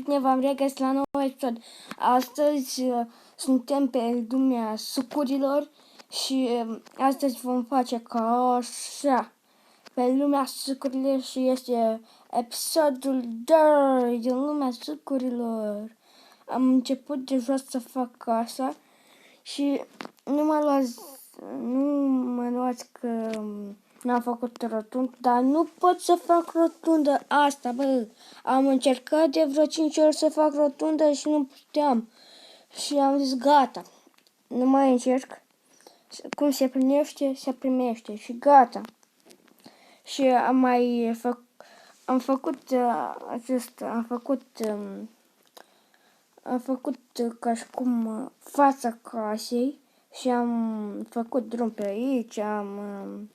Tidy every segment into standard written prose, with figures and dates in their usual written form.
bine v-am regăsit la nou episod. Astăzi suntem pe lumea sucurilor și astăzi vom face ca așa. Pe lumea sucurilor și este episodul 2 din lumea sucurilor. Am început deja să fac așa și nu mă luați că n-am făcut rotund, dar nu pot să fac rotundă asta, bă. Am încercat de vreo 5 ori să fac rotundă și nu puteam. Și am zis gata, nu mai încerc. Cum se primește, se primește și gata. Și am făcut ca și cum fața casei și am făcut drum pe aici, am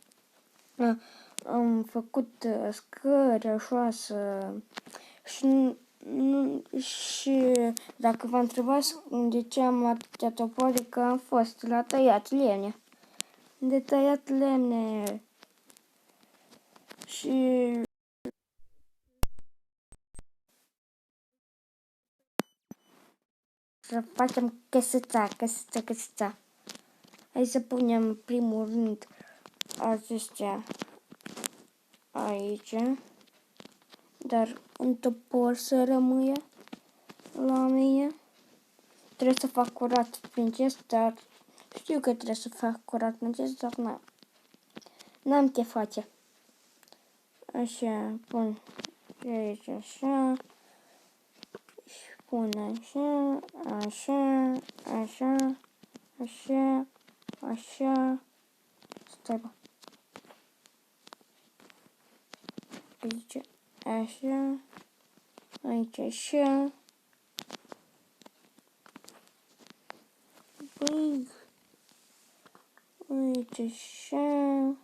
făcut scări așa și dacă vă întrebați de ce am atâtea topoare, că am fost la tăiat lemne. De tăiat lemne. Și să facem căsăța. Hai să punem în primul rând acestea aici. Dar un topor să rămâie la mine. Trebuie să fac curat prin chest, dar știu că trebuie să fac curat prin chest, dar n-am ce face. Așa, pun aici așa. Și pun așa, așa, așa, așa, așa. Stai, bă. Aici, așa. Aici, așa. Băi. Aici, așa.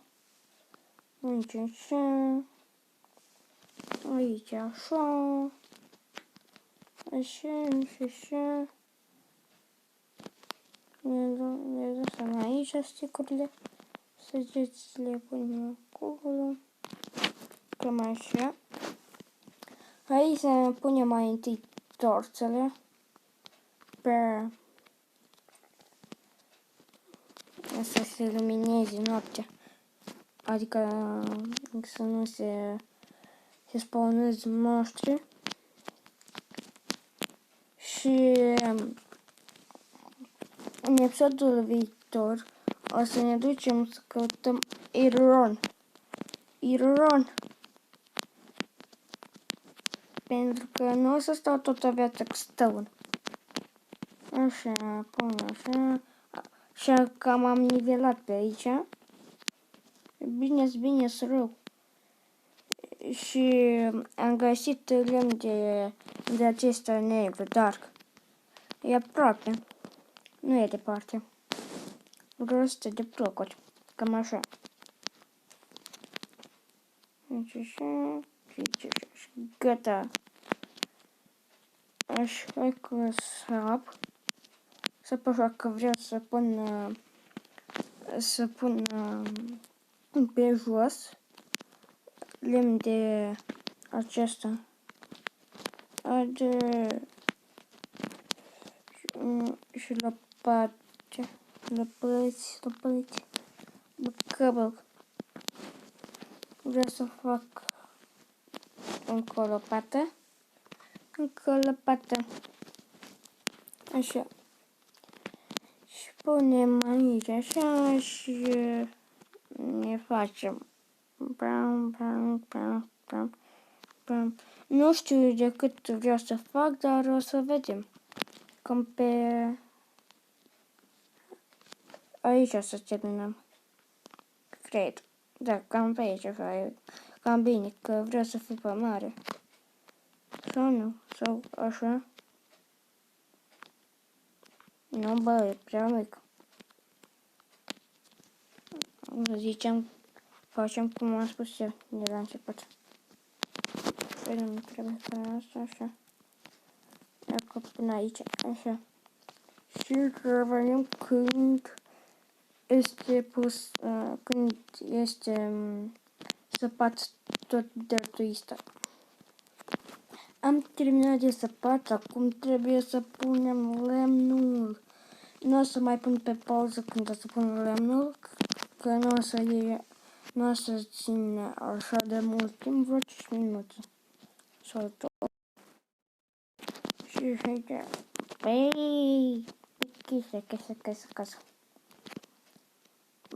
Aici, așa. Aici, așa. Așa, și așa. Ne lăsăm aici sticurile. Săgeți le punem acolo. Cam așa. Hai să punem mai întâi torțele pe să se lumineze noaptea. Adică să nu se spawneze monștri. Și în episodul viitor o să ne ducem să căutăm Iron. Pentru că nu o să stau toată viața cu stone. Așa, pun așa. Și cam am nivelat pe aici. Bine, rău. Și am găsit lemn de acesta negru, dark. E aproape. Nu e departe. Vreo 100 de blocuri. Cam așa. Aici așa. Și gata. Așa că să așa că vreau să pun pe jos lemn de acesta. Și lopăți. Căbăl. Vreau să fac încă o lopată. Așa. Și punem aici așa și ne facem. Nu știu de cât vreau să fac, dar o să vedem. Cam pe aici o să terminăm. Cred. Da, cam pe aici cam bine, că vreau să fiu pe mare. Sau nu? Sau așa? Nu, bă, e prea mic. Facem cum am spus eu de la început. Nu trebuie să asta, așa. Dacă până aici, așa. Și revenim când este pus, când este săpat tot dirtul ăsta. Am terminat de săpat, acum trebuie să punem lemnul. Nu o să mai pun pe pauză când o să pun lemnul, că nu o să ține așa de mult timp, vreo 5 minute. Sau tot. Și uite, băi, casă.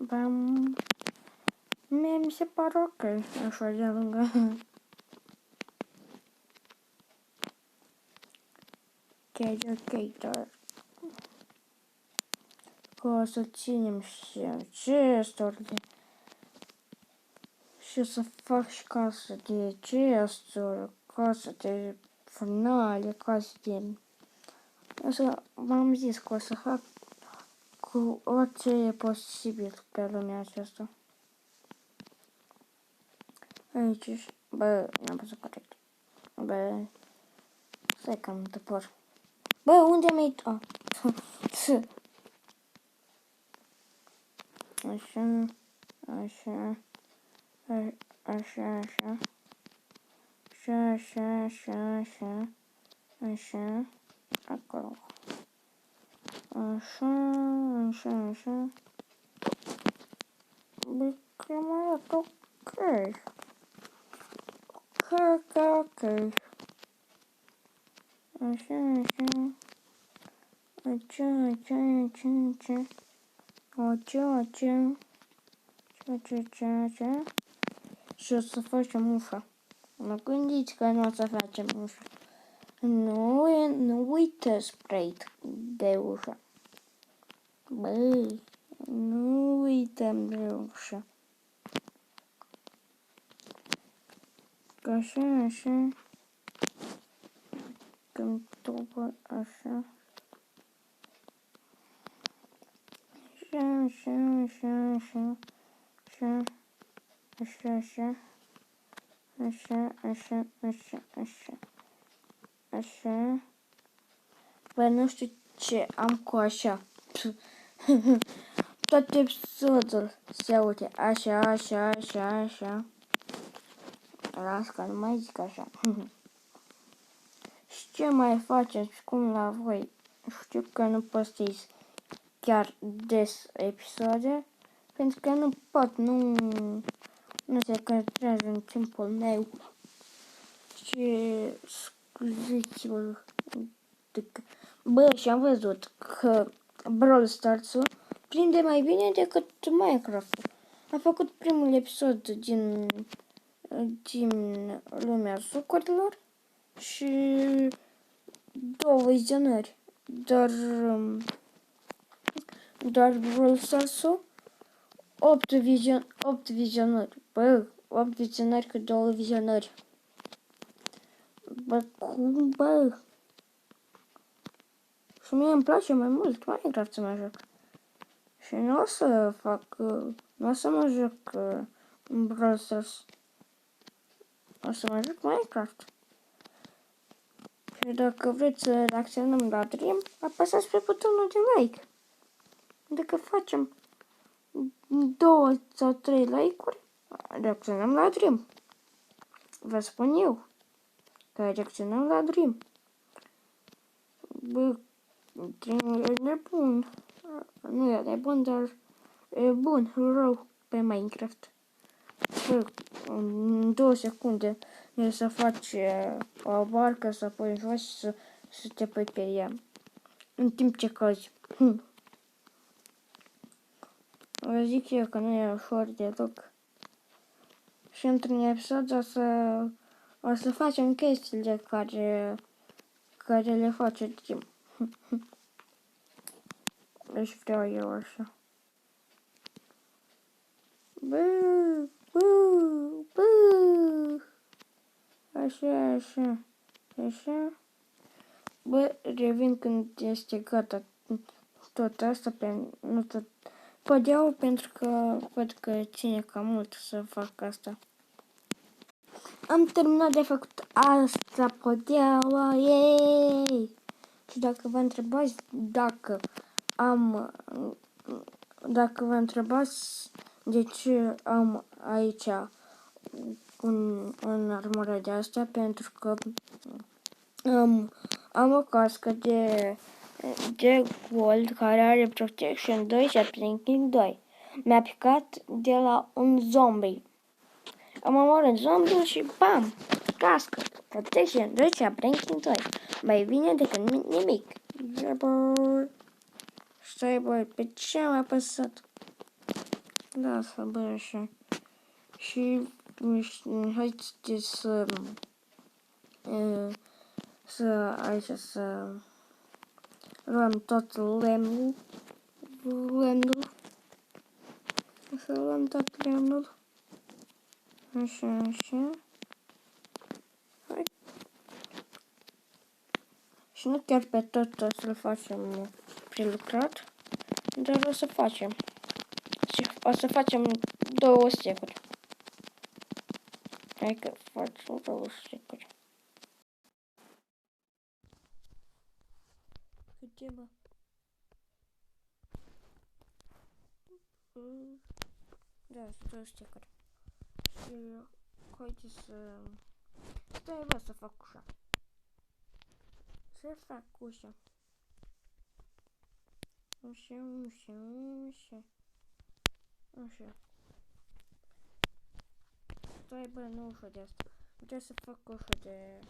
Bam. Mie mi se pare ok, așa de lângă. Ok, dar că o să ținem și gesturile și o să fac și casă de gesturi, casă de finale, casă de... O să, v-am zis că o să fac cu orice e posibil pe lumea aceasta. Aici, bă, n-am văzut corect. Bă, stai că am tăpor. Bă, unde mi-ai... Așa, așa, așa, așa, acolo. Așa. Bă, cam arată ok. Ok. Așa. Ce. Și o să facem ușa. Nu gândiți că nu o să facem ușa. Nu uite spray de ușa. Băi, nu uităm de ușa. Așa. Când topă așa. Așa. Bă, nu știu ce am cu așa. Tot episodul se aude așa. Las că nu mai zic așa. Și ce mai faceți cum la voi? Știu că nu postez chiar des episoade, pentru că nu pot, nu se concentrează în timpul meu. Și scuziți-vă. Bă, și am văzut că Brawl Stars-ul prinde mai bine decât Minecraft-ul. Am făcut primul episod din lumea sucurilor și 2 vizionări. Doar Brawl Stars-ul 8 vizionări. Bă, 8 vizionări cu 2 vizionări. Bă, cum, bă? Și mie îmi place mai mult Minecraft să mă joc. Și nu o să fac, nu o să mă joc în Brawl Stars. O să mă joc Minecraft. Și dacă vreți să reacționăm la Dream, apăsați pe butonul de like. Dacă facem 2 sau 3 like-uri, reacționăm la Dream. Vă spun eu că reacționăm la Dream. Bă, Dream e nebun. Nu e nebun, dar e bun, rău pe Minecraft. Bă, în 2 secunde e să faci o barcă, să pui jos și să te pui pe ea. În timp ce cazi. Vă zic eu că nu e ușor deloc. Și într-un episod o să facem chestiile care le face Dream. Deci vreau eu așa. Bă. Așa. Bă, revin când este gata tot asta, nu tot podeaua, pentru că văd că ține cam mult să fac asta. Am terminat de făcut asta, podeaua, yay! Și dacă vă întrebați dacă vă întrebați de ce am aici în armură de asta, pentru că Am o cască de gold care are Protection 2 și Shrinking 2. Mi-a picat de la un zombie. Am omorât zombie și bam! Cască! Protection 2 și Shrinking 2. Mai bine decât nimic. Stai, băi, pe ce am apăsat? Lasă, bă, așa. Și haideți să luăm tot lemnul. Să luăm tot lemnul. Așa. Hai. Și nu chiar pe tot o să-l facem prelucrat, dar o să facem. Și o să facem 2 stecuri. Hai că facem 2 stecuri. Câte, bă? Da, 2 stecuri. Și haide să... Stai, bă, să fac ușa. Să fac ușa. Ușa. Stai, bă, nu ușa de asta. Trebuie să fac ușa de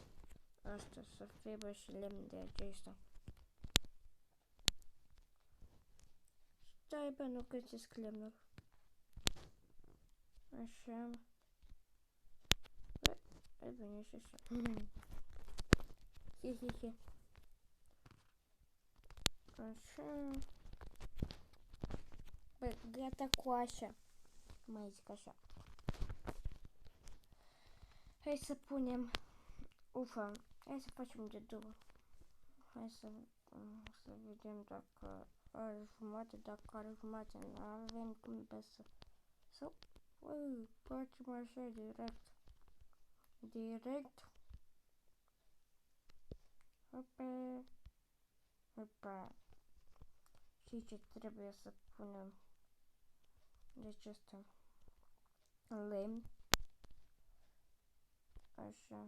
asta, să fie, bă, și lemn de acesta. Stai, bă, nu găsesc lemnul. Așa. E bine și așa. Hi. Așa. Bă, gata cu așa. Mai zic așa. Hai să punem ufa. Hai să facem de 2. Hai să vedem dacă are jumate, dacă are jumate. Nu avem cum să... Sau... facem așa direct. Hopa. Și ce trebuie să punem? Deci asta. Lemn. Așa.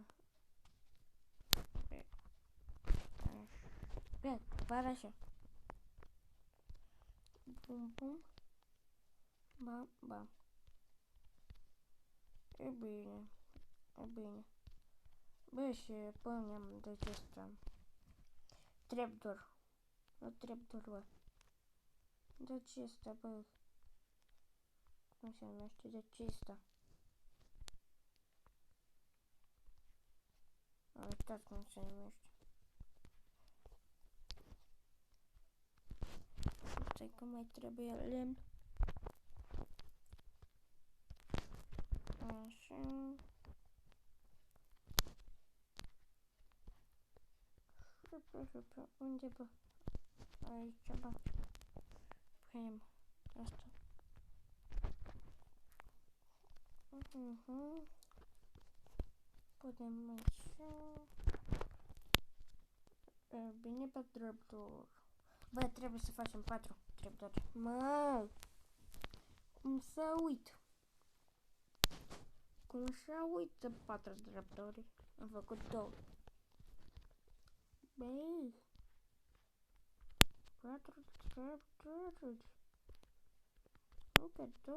Bine, par așa. Bum. Bam. E bine. Bă, și punem deci asta. Trapdoor. Nu trapdoor, bă. Deci asta, bă. Cum se numește? Deci asta. Am uitat cum se numește. Stai că mai trebuie lemn. Așa. Unde, bă? Aici, bă. Punem asta. Punem așa. Bine pe trapdoor. Bă, trebuie să facem 4 trapdoor. Mă! Cum să uit? Cum să uit de 4 trapdoori? Am făcut 2. Băi! 4 trapdoori. Nu pe 2.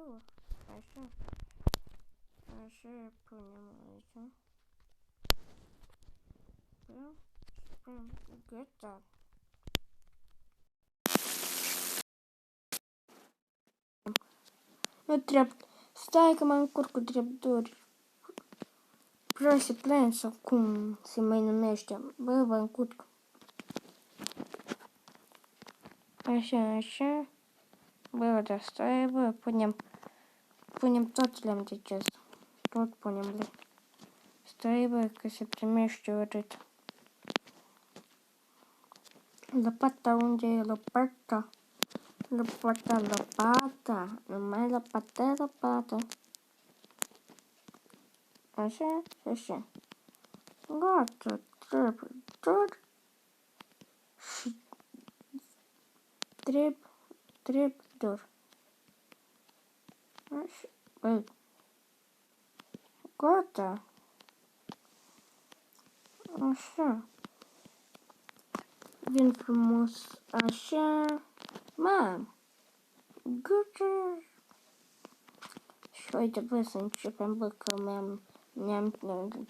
Așa. Așa punem aici. Gata. Nu trebuie. Stai că mă încurc cu trapdoori. Press plan sau cum se mai numește. Bă, mă încurc. Așa. Bă, da, stai, bă, punem tot lemn de acesta. Tot punem lemn. Stai, bă, că se primește urât. Lopata, unde e lopata? Lopata. Numai lopata. Așa. Gata, trapdoor. Și trapdoor. Așa. Bă. Gata. Așa. Vin frumos așa. Mam, gata. Și uite, bă, să începem, bă, că mi-am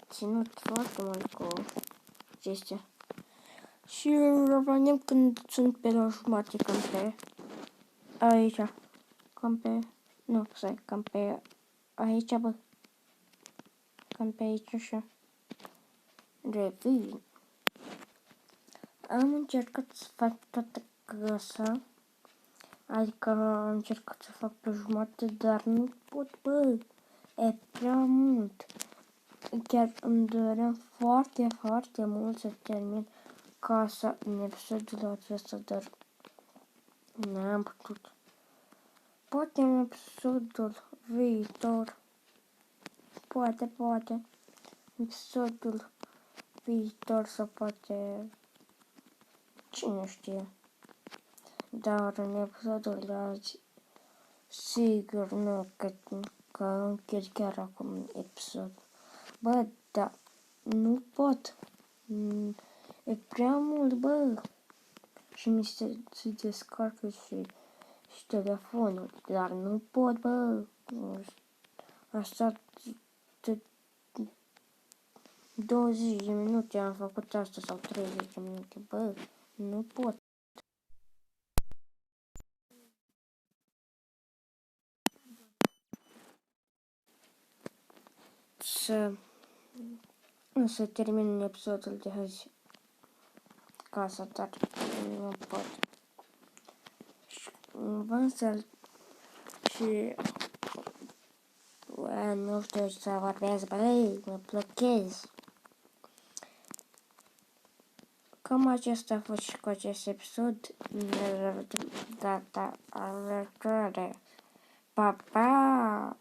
ținut foarte mult cu chestia. Și revenim când sunt pe la jumate, cam pe aici. Cam pe... Nu, stai, cam pe aici, bă. Cam pe aici, așa. Revin. Am încercat să fac toată casa. Adică am încercat să fac pe jumate, dar nu pot, bă. E prea mult. Chiar îmi doream foarte, foarte mult să termin casa în episodul acesta, dar n-am putut. Poate în episodul viitor. Poate. Episodul viitor sau poate... Cine știe. Dar în episodul de azi, sigur nu, că închid chiar acum episod. Bă, da, nu pot. E prea mult, bă. Și mi se descarcă și telefonul, dar nu pot, bă. Așa de 20 de minute am făcut asta sau 30 de minute, bă, nu pot. Să termin episodul de azi casa, dar nu pot. Vă să și nu știu să vorbesc, băi, mă blochez. Cam acesta a fost și cu acest episod. Ne revedem data viitoare. Pa, pa!